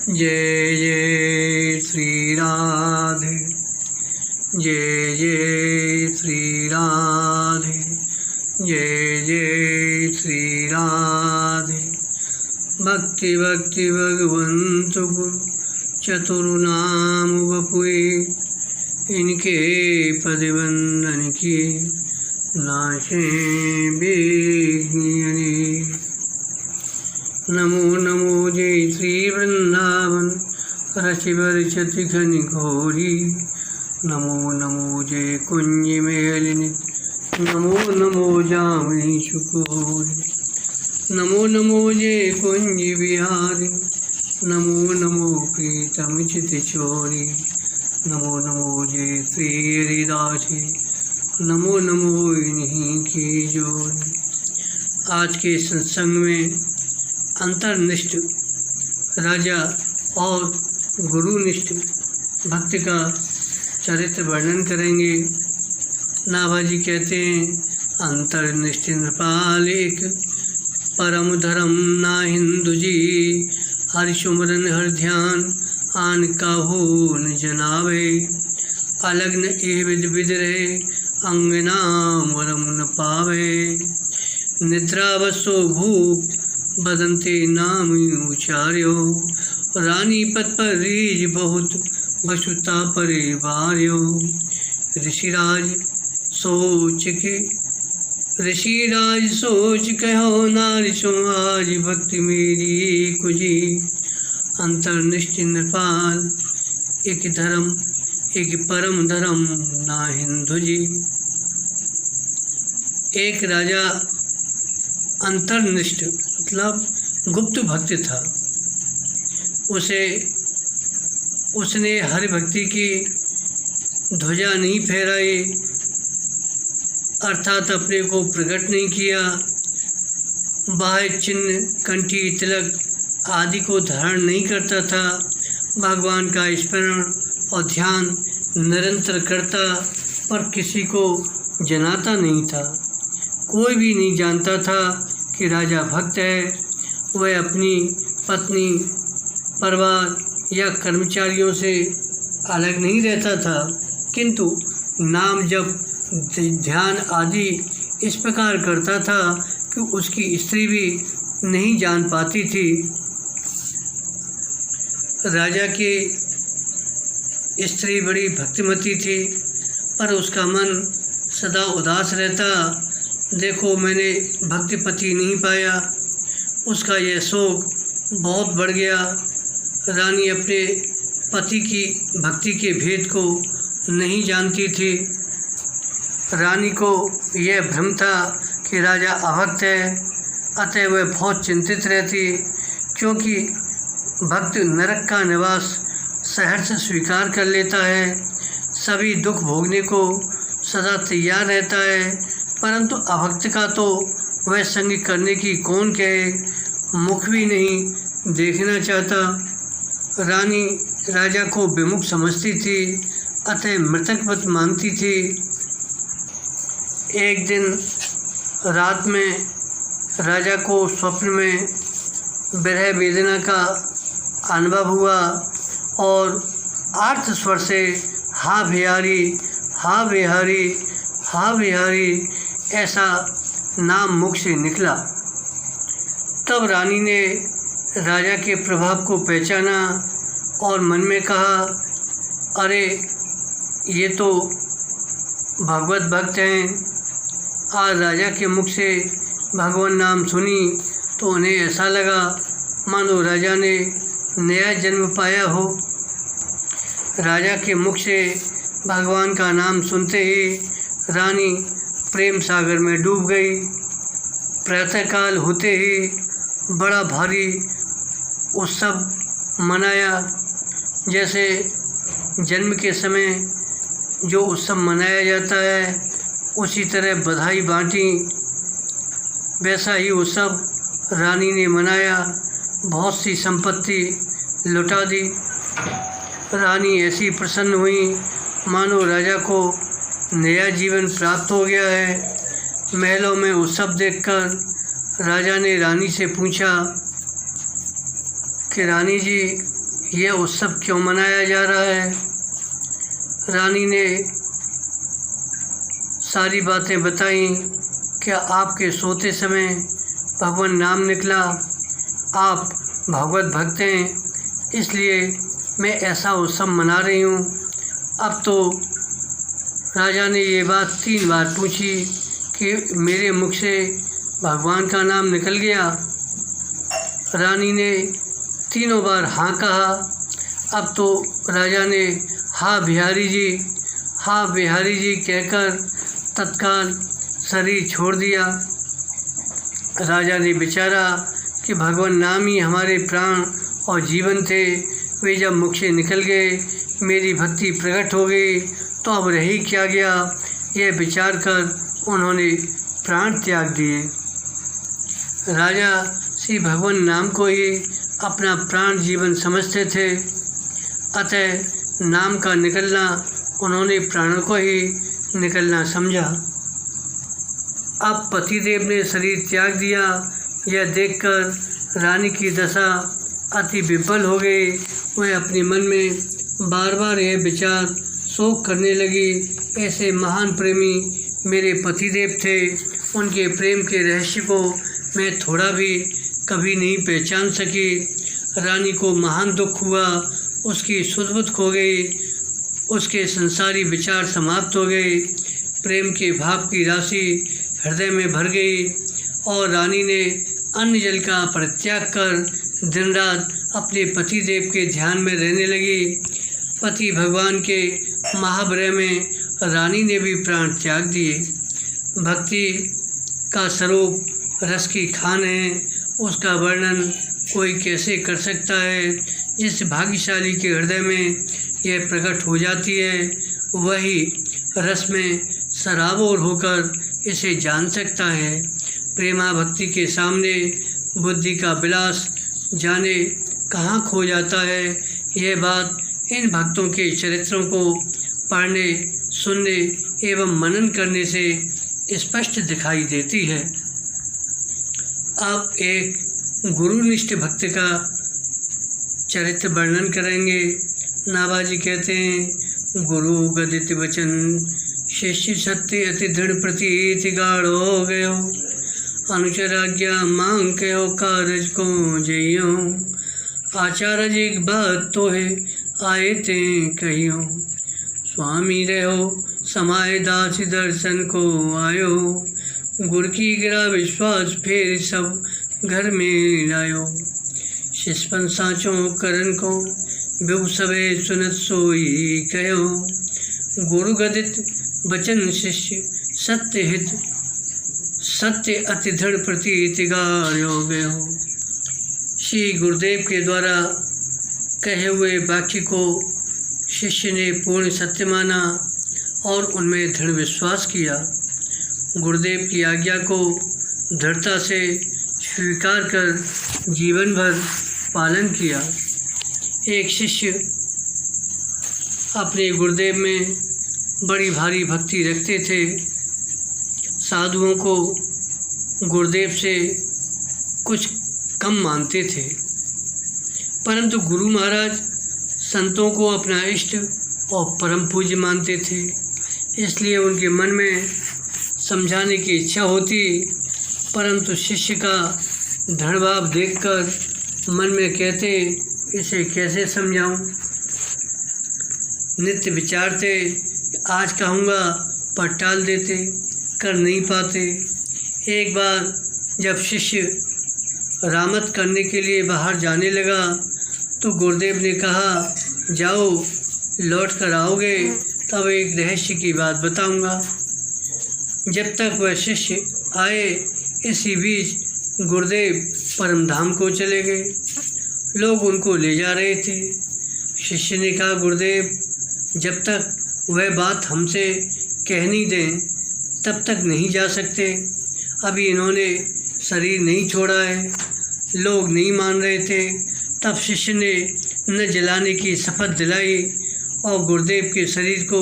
जय जय श्री राधे, जय जय श्री राधे, जय जय श्री राधे। भक्ति भक्ति भगवंत गुरु चतुर्नाम वपुए, इनके पदवंदन की नाशे बेग्नि। नमो नमो जय श्री वृंदावन रसिवर चति घनि घोरी। नमो नमो जय कुंज मेलिनी, नमो नमो जामनी शुकोरी। नमो नमो जय कुंज बिहारी, नमो नमो प्रीतम चित चोरी। नमो नमो जय श्री हरिदासी, नमो नमो इन्हीं की जोरी। आज के सत्संग में अंतर्निष्ठ राजा और गुरुनिष्ठ भक्त का चरित्र वर्णन करेंगे। नाभाजी कहते हैं, अंतर्निष्ठ नृपाल एक परम धर्म ना हिंदू जी। हर सुमरन हर ध्यान आन काहू न जनावे। अलग न एह विद विद रहे अंगना मरम न पावे। निद्रावसो भूप बदंते नाम उचार्यो। रानी पद पर रीज बहुत वसुता परिवार्यो। ऋषिराज सोच कहो नारी सो आज भक्ति मेरी कुजी। अंतर्निष्ठ नृपाल एक धर्म एक परम धर्म ना हिंदू जी। एक राजा अंतर्निष्ठ मतलब गुप्त भक्त था। उसने हरि भक्ति की ध्वजा नहीं फहराई, अर्थात अपने को प्रकट नहीं किया। बाह्य चिन्ह कंठी तिलक आदि को धारण नहीं करता था। भगवान का स्मरण और ध्यान निरंतर करता, पर किसी को जनाता नहीं था। कोई भी नहीं जानता था कि राजा भक्त है। वह अपनी पत्नी, परिवार या कर्मचारियों से अलग नहीं रहता था, किंतु नाम जप ध्यान आदि इस प्रकार करता था कि उसकी स्त्री भी नहीं जान पाती थी। राजा की स्त्री बड़ी भक्तिमती थी, पर उसका मन सदा उदास रहता। देखो, मैंने भक्तिपति नहीं पाया। उसका यह शोक बहुत बढ़ गया। रानी अपने पति की भक्ति के भेद को नहीं जानती थी। रानी को यह भ्रम था कि राजा अभक्त है, अतः वह बहुत चिंतित रहती, क्योंकि भक्त नरक का निवास सहर्ष स्वीकार कर लेता है। सभी दुख भोगने को सदा तैयार रहता है, परंतु अभक्त का तो वह संग करने की कौन कहे, मुख भी नहीं देखना चाहता। रानी राजा को विमुख समझती थी, अतः मृतकवत मानती थी। एक दिन रात में राजा को स्वप्न में विरह वेदना का अनुभव हुआ और आर्त स्वर से हा बिहारी, हा बिहारी, हा बिहारी ऐसा नाम मुख से निकला। तब रानी ने राजा के प्रभाव को पहचाना और मन में कहा, अरे ये तो भगवत भक्त हैं। आज राजा के मुख से भगवान नाम सुनी तो उन्हें ऐसा लगा मानो राजा ने नया जन्म पाया हो। राजा के मुख से भगवान का नाम सुनते ही रानी प्रेम सागर में डूब गई। प्रातःकाल होते ही बड़ा भारी उत्सव मनाया। जैसे जन्म के समय जो उत्सव मनाया जाता है, उसी तरह बधाई बांटी। वैसा ही उत्सव रानी ने मनाया। बहुत सी संपत्ति लुटा दी। रानी ऐसी प्रसन्न हुई मानो राजा को नया जीवन प्राप्त हो गया है। महलों में उत्सव देखकर राजा ने रानी से पूछा कि रानी जी, यह उत्सव क्यों मनाया जा रहा है। रानी ने सारी बातें बताई। क्या आपके सोते समय भगवान नाम निकला? आप भगवत भक्त हैं, इसलिए मैं ऐसा उत्सव मना रही हूँ। अब तो राजा ने ये बात 3 बार पूछी कि मेरे मुख से भगवान का नाम निकल गया। रानी ने तीनों बार हाँ कहा। अब तो राजा ने हाँ बिहारी जी कहकर तत्काल शरीर छोड़ दिया। राजा ने विचारा कि भगवान नाम ही हमारे प्राण और जीवन थे, वे जब मुख से निकल गए, मेरी भक्ति प्रकट हो गई, तो अब रह ही क्या गया। यह विचार कर उन्होंने प्राण त्याग दिए। राजा श्री भगवान नाम को ही अपना प्राण जीवन समझते थे, अतः नाम का निकलना उन्होंने प्राणों को ही निकलना समझा। अब पतिदेव ने शरीर त्याग दिया। यह देखकर रानी की दशा अति विफल हो गई। वह अपने मन में बार बार यह विचार शोक करने लगी, ऐसे महान प्रेमी मेरे पतिदेव थे, उनके प्रेम के रहस्य को मैं थोड़ा भी कभी नहीं पहचान सकी। रानी को महान दुख हुआ, उसकी सुध-बुध खो गई, उसके संसारी विचार समाप्त हो गए। प्रेम के भाव की राशि हृदय में भर गई और रानी ने अन्न जल का परित्याग कर दिन रात अपने पतिदेव के ध्यान में रहने लगी। पति भगवान के महाभय में रानी ने भी प्राण त्याग दिए। भक्ति का स्वरूप रस की खान है, उसका वर्णन कोई कैसे कर सकता है। जिस भाग्यशाली के हृदय में यह प्रकट हो जाती है, वही रस में सराबोर होकर इसे जान सकता है। प्रेमा भक्ति के सामने बुद्धि का विलास जाने कहाँ खो जाता है। यह बात इन भक्तों के चरित्रों को पढ़ने, सुनने एवं मनन करने से स्पष्ट दिखाई देती है। अब एक गुरुनिष्ठ भक्त का चरित्र वर्णन करेंगे। नाभाजी कहते हैं, गुरु गदित वचन शिष्य सत्य अति दृढ़ प्रतीति गाढ़ हो गयो, अनुचर आज्ञा मांग कहो कारज को जइयो, आचार्य जी बात तो है आए ते कहियो, स्वामी रहो समाय दास दर्शन को आयो, गुर की गिरा विश्वास फिर सब घर में लायो, शिष्पन साँचों करन को बिहु सबे सुनत सोई कहो, गुरु गदित वचन शिष्य सत्य हित सत्य अति दृढ़ प्रतीति गाढ़ो गयो। श्री गुरुदेव के द्वारा कहे हुए वाक्य को शिष्य ने पूर्ण सत्य माना और उनमें दृढ़ विश्वास किया। गुरुदेव की आज्ञा को दृढ़ता से स्वीकार कर जीवन भर पालन किया। एक शिष्य अपने गुरुदेव में बड़ी भारी भक्ति रखते थे। साधुओं को गुरुदेव से कुछ कम मानते थे, परंतु गुरु महाराज संतों को अपना इष्ट और परम पूज्य मानते थे। इसलिए उनके मन में समझाने की इच्छा होती, परंतु शिष्य का दृढ़ भाव देखकर मन में कहते, इसे कैसे समझाऊं। नित्य विचारते, आज कहूँगा पर टाल देते, कर नहीं पाते। एक बार जब शिष्य रामत करने के लिए बाहर जाने लगा तो गुरुदेव ने कहा, जाओ लौट कर आओगे तब एक रहस्य की बात बताऊंगा। जब तक वह शिष्य आए, इसी बीच गुरुदेव परमधाम को चले गए। लोग उनको ले जा रहे थे। शिष्य ने कहा, गुरुदेव जब तक वह बात हमसे कह नहीं दें तब तक नहीं जा सकते। अभी इन्होंने शरीर नहीं छोड़ा है। लोग नहीं मान रहे थे। तब शिष्य ने न जलाने की शपथ दिलाई और गुरुदेव के शरीर को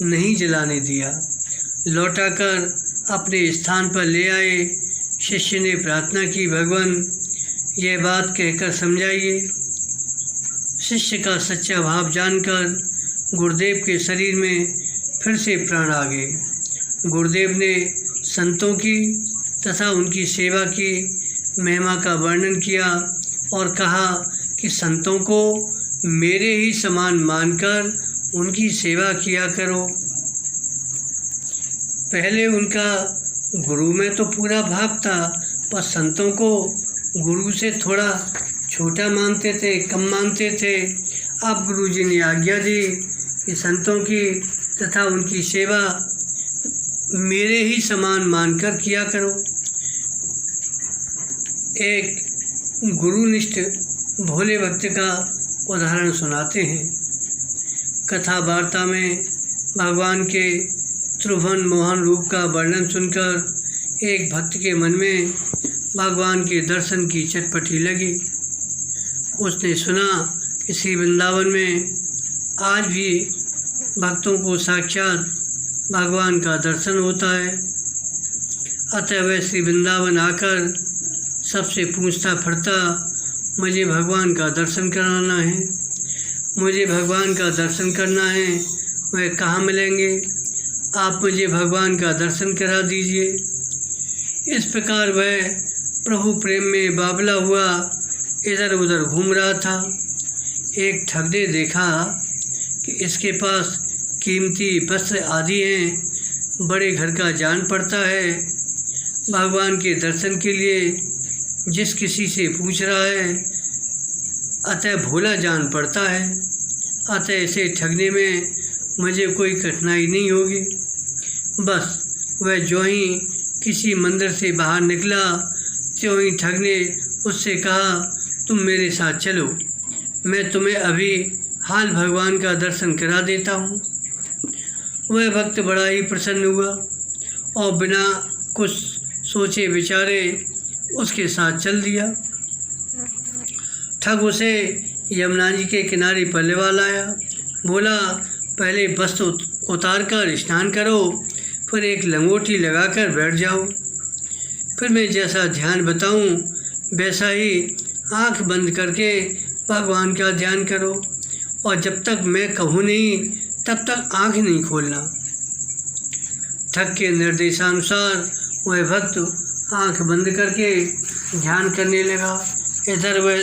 नहीं जलाने दिया। लौटाकर अपने स्थान पर ले आए। शिष्य ने प्रार्थना की, भगवान यह बात कहकर समझाइए। शिष्य का सच्चा भाव जानकर गुरुदेव के शरीर में फिर से प्राण आ गए। गुरुदेव ने संतों की तथा उनकी सेवा की महिमा का वर्णन किया और कहा कि संतों को मेरे ही समान मानकर उनकी सेवा किया करो। पहले उनका गुरु में तो पूरा भाव था, पर संतों को गुरु से थोड़ा छोटा मानते थे, कम मानते थे। अब गुरुजी ने आज्ञा दी कि संतों की तथा उनकी सेवा मेरे ही समान मानकर किया करो। एक गुरुनिष्ठ भोले भक्त का उदाहरण सुनाते हैं। कथा वार्ता में भगवान के त्रिभुवन मोहन रूप का वर्णन सुनकर एक भक्त के मन में भगवान के दर्शन की चटपटी लगी। उसने सुना कि श्री वृंदावन में आज भी भक्तों को साक्षात भगवान का दर्शन होता है। अतः वह श्री वृंदावन आकर सबसे पूछता फिरता, मुझे भगवान का दर्शन कराना है, मुझे भगवान का दर्शन करना है, वह कहाँ मिलेंगे, आप मुझे भगवान का दर्शन करा दीजिए। इस प्रकार वह प्रभु प्रेम में बावला हुआ इधर उधर घूम रहा था। एक ठग ने देखा कि इसके पास कीमती वस्त्र आदि हैं, बड़े घर का जान पड़ता है, भगवान के दर्शन के लिए जिस किसी से पूछ रहा है अतः भोला जान पड़ता है, अतः इसे ठगने में मुझे कोई कठिनाई नहीं होगी। बस वह जो ही किसी मंदिर से बाहर निकला त्यों ही ठग ने उससे कहा, तुम मेरे साथ चलो, मैं तुम्हें अभी हाल भगवान का दर्शन करा देता हूँ। वह भक्त बड़ा ही प्रसन्न हुआ और बिना कुछ सोचे विचारे उसके साथ चल दिया। ठग उसे यमुना जी के किनारे पर लेवा लाया। बोला, पहले वस्त्र उतार कर स्नान करो, फिर एक लंगोटी लगाकर बैठ जाओ, फिर मैं जैसा ध्यान बताऊं वैसा ही आंख बंद करके भगवान का ध्यान करो, और जब तक मैं कहूँ नहीं तब तक आंख नहीं खोलना। ठग के निर्देशानुसार वह भक्त आंख बंद करके ध्यान करने लगा। इधर वह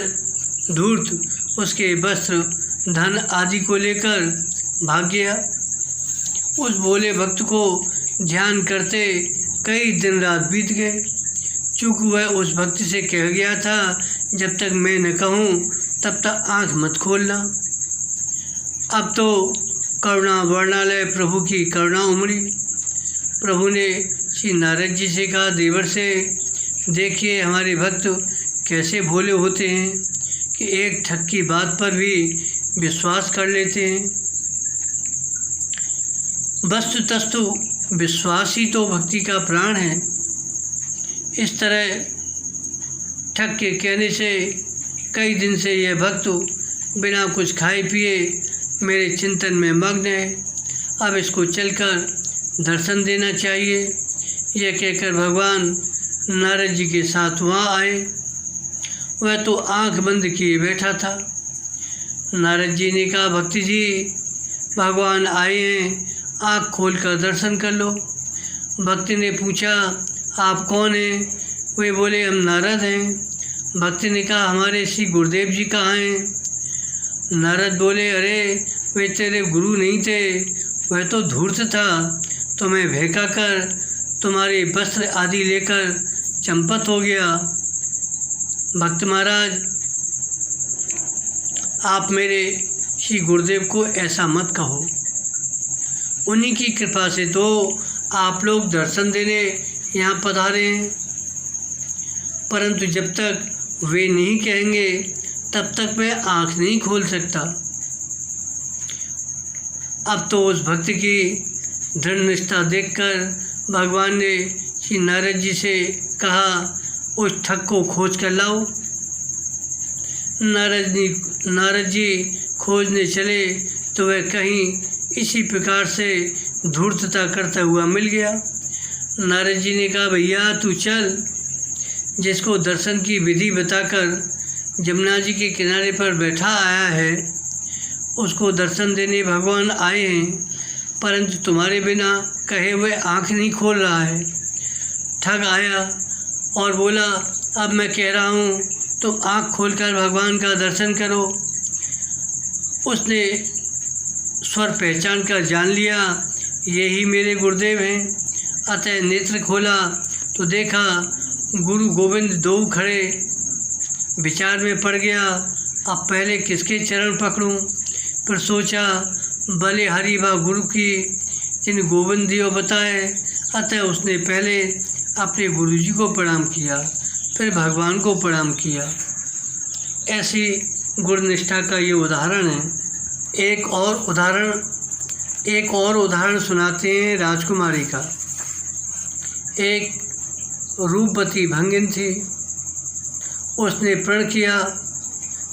धूर्त उसके वस्त्र धन आदि को लेकर भाग गया। उस भोले भक्त को ध्यान करते कई दिन रात बीत गए। चूँकि वह उस भक्त से कह गया था, जब तक मैं न कहूँ तब तक आँख मत खोलना। अब तो करुणा वर्णालय प्रभु की करुणा उमड़ी। प्रभु ने श्री नारद जी से कहा, देवर से देखिए हमारे भक्त कैसे भोले होते हैं कि एक ठग की बात पर भी विश्वास कर लेते हैं। वस्तु तस्तु विश्वास ही तो भक्ति का प्राण है। इस तरह ठग के कहने से कई दिन से यह भक्त बिना कुछ खाए पिए मेरे चिंतन में मग्न है, अब इसको चलकर दर्शन देना चाहिए। यह कहकर भगवान नारद जी के साथ वहाँ आए। वह तो आंख बंद किए बैठा था। नारद जी ने कहा, भक्ति जी भगवान आए हैं, आँख खोल कर दर्शन कर लो। भक्ति ने पूछा, आप कौन हैं? वे बोले, हम नारद हैं। भक्ति ने कहा, हमारे श्री गुरुदेव जी कहाँ हैं? नारद बोले, अरे वे तेरे गुरु नहीं थे, वह तो धूर्त था, तुम्हें बहका कर तुम्हारे वस्त्र आदि लेकर चंपत हो गया। भक्त महाराज, आप मेरे श्री गुरुदेव को ऐसा मत कहो, उन्हीं की कृपा से तो आप लोग दर्शन देने यहाँ पधारे हैं, परंतु जब तक वे नहीं कहेंगे तब तक मैं आँख नहीं खोल सकता। अब तो उस भक्त की दृढ़ निष्ठा देखकर भगवान ने श्री नारद जी से कहा, उस ठग को खोज कर लाओ। नारद जी खोजने चले तो वह कहीं इसी प्रकार से धूर्तता करता हुआ मिल गया। नारद जी ने कहा, भैया तू चल, जिसको दर्शन की विधि बताकर जमुना जी के किनारे पर बैठा आया है, उसको दर्शन देने भगवान आए हैं, परंतु तुम्हारे बिना कहे हुए आँख नहीं खोल रहा है। ठग आया और बोला, अब मैं कह रहा हूँ तुम आँख खोलकर भगवान का दर्शन करो। उसने स्वर पहचान कर जान लिया, यही मेरे गुरुदेव हैं। अतः नेत्र खोला तो देखा गुरु गोविंद दो खड़े। विचार में पड़ गया, अब पहले किसके चरण पकड़ूं। फिर सोचा, भले हरि व गुरु की जिन गोविंद दियो बताए। अतः उसने पहले अपने गुरु जी को प्रणाम किया, फिर भगवान को प्रणाम किया। ऐसी गुरुनिष्ठा का ये उदाहरण है। एक और उदाहरण सुनाते हैं राजकुमारी का। एक रूपवती भंगिन थी। उसने प्रण किया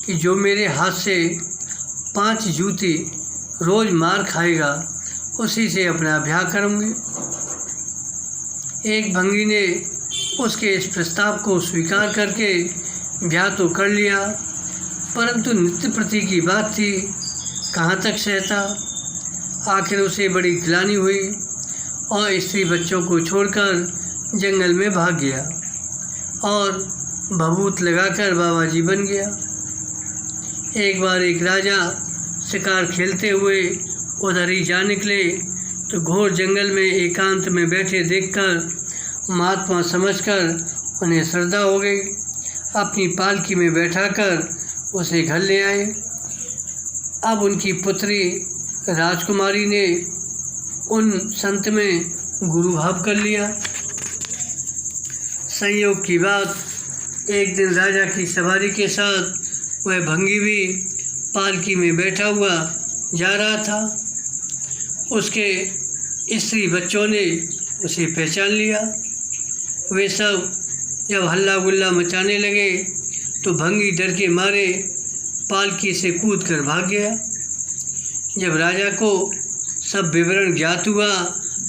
कि जो मेरे हाथ से 5 जूती रोज़ मार खाएगा उसी से अपना ब्याह करूँगी। एक भंगी ने उसके इस प्रस्ताव को स्वीकार करके ब्याह तो कर लिया, परंतु नित्य प्रति की बात थी, कहाँ तक सहता। आखिर उसे बड़ी गिलानी हुई और स्त्री बच्चों को छोड़कर जंगल में भाग गया और भभूत लगाकर बाबा जी बन गया। एक बार एक राजा शिकार खेलते हुए उधर ही जा निकले तो घोर जंगल में एकांत में बैठे देखकर महात्मा समझकर उन्हें श्रद्धा हो गई। अपनी पालकी में बैठाकर उसे घर ले आए। अब उनकी पुत्री राजकुमारी ने उन संत में गुरु भाव कर लिया। संयोग की बात, एक दिन राजा की सवारी के साथ वह भंगी भी पालकी में बैठा हुआ जा रहा था। उसके स्त्री बच्चों ने उसे पहचान लिया। वे सब जब हल्ला गुल्ला मचाने लगे तो भंगी डर के मारे पालकी से कूद कर भाग गया। जब राजा को सब विवरण ज्ञात हुआ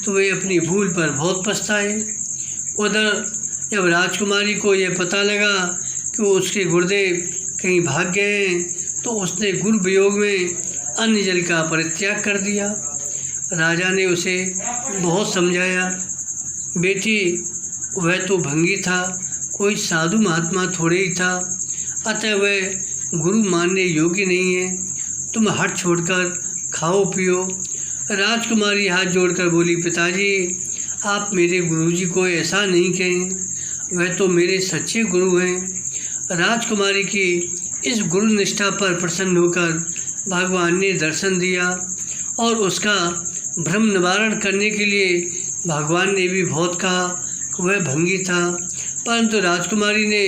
तो वे अपनी भूल पर बहुत पछताए। उधर जब राजकुमारी को यह पता लगा कि उसके गुरुदेव कहीं भाग गए हैं तो उसने गुरु वियोग में अन्न जल का परित्याग कर दिया। राजा ने उसे बहुत समझाया, बेटी वह तो भंगी था, कोई साधु महात्मा थोड़े ही था, अतः वह गुरु मानने योग्य नहीं है। तुम हट छोड़कर खाओ पियो। राजकुमारी हाथ जोड़कर बोली, पिताजी आप मेरे गुरुजी को ऐसा नहीं कहें, वह तो मेरे सच्चे गुरु हैं। राजकुमारी की इस गुरु निष्ठा पर प्रसन्न होकर भगवान ने दर्शन दिया और उसका भ्रम निवारण करने के लिए भगवान ने भी बहुत कहा कि वह भंगी था, परंतु राजकुमारी ने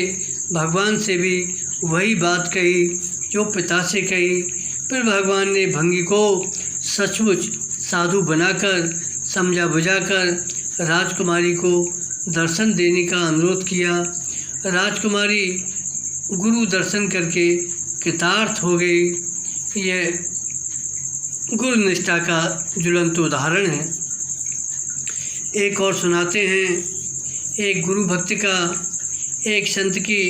भगवान से भी वही बात कही जो पिता से कही। फिर भगवान ने भंगी को सचमुच साधु बनाकर समझा बुझाकर राजकुमारी को दर्शन देने का अनुरोध किया। राजकुमारी गुरु दर्शन करके कृतार्थ हो गई। यह गुरु निष्ठा का ज्वलंत उदाहरण है। एक और सुनाते हैं, एक गुरु भक्त का एक संत की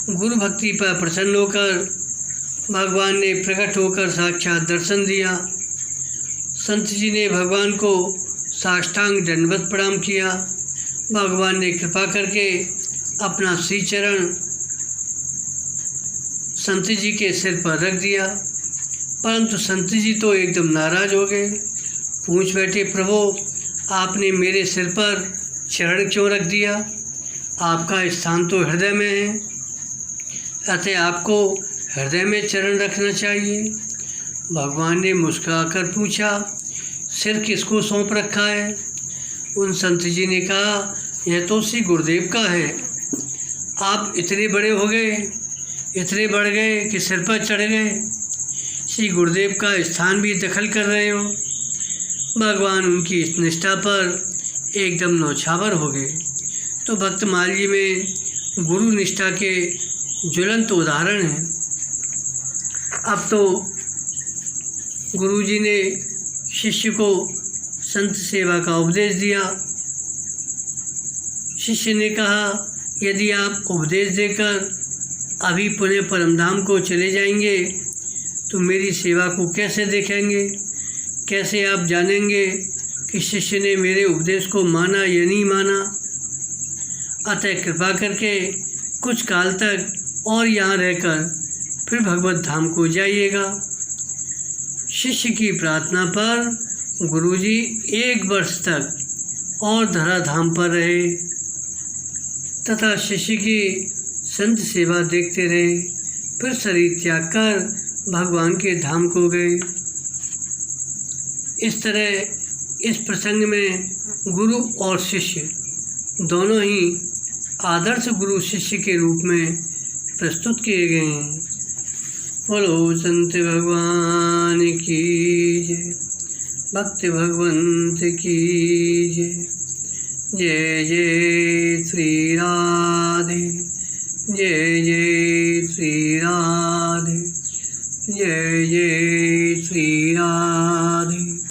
गुरु भक्ति पर प्रसन्न होकर भगवान ने प्रकट होकर साक्षात दर्शन दिया। संत जी ने भगवान को साष्टांग दंडवत प्रणाम किया। भगवान ने कृपा करके अपना श्री चरण संत जी के सिर पर रख दिया, परंतु संत जी तो एकदम नाराज हो गए। पूछ बैठे, प्रभु आपने मेरे सिर पर चरण क्यों रख दिया? आपका स्थान तो हृदय में है, अतः आपको हृदय में चरण रखना चाहिए। भगवान ने मुस्कुराकर पूछा, सिर किसको सौंप रखा है? उन संत जी ने कहा, यह तो श्री गुरुदेव का है। आप इतने बड़े हो गए, इतने बढ़ गए कि सिर पर चढ़ गए, श्री गुरुदेव का स्थान भी दखल कर रहे हो। भगवान उनकी इस निष्ठा पर एकदम नौछावर हो गए। तो भक्तमाल जी में गुरु निष्ठा के ज्वलंत उदाहरण हैं। अब तो गुरुजी ने शिष्य को संत सेवा का उपदेश दिया। शिष्य ने कहा, यदि आप उपदेश देकर अभी पुनः परमधाम को चले जाएंगे तो मेरी सेवा को कैसे देखेंगे? कैसे आप जानेंगे कि शिष्य ने मेरे उपदेश को माना या नहीं माना? अतः कृपा करके कुछ काल तक और यहाँ रहकर फिर भगवत धाम को जाइएगा। शिष्य की प्रार्थना पर गुरुजी 1 वर्ष तक और धराधाम पर रहे तथा शिष्य की संत सेवा देखते रहे। फिर शरीर त्याग कर भगवान के धाम को गए। इस तरह इस प्रसंग में गुरु और शिष्य दोनों ही आदर्श गुरु शिष्य के रूप में प्रस्तुत किए गए हैं। बोलो संत भगवान की जय, भक्त भगवंत की जय। जय जय श्री राधे, जय जय श्री राधे, जय जय श्री राधे।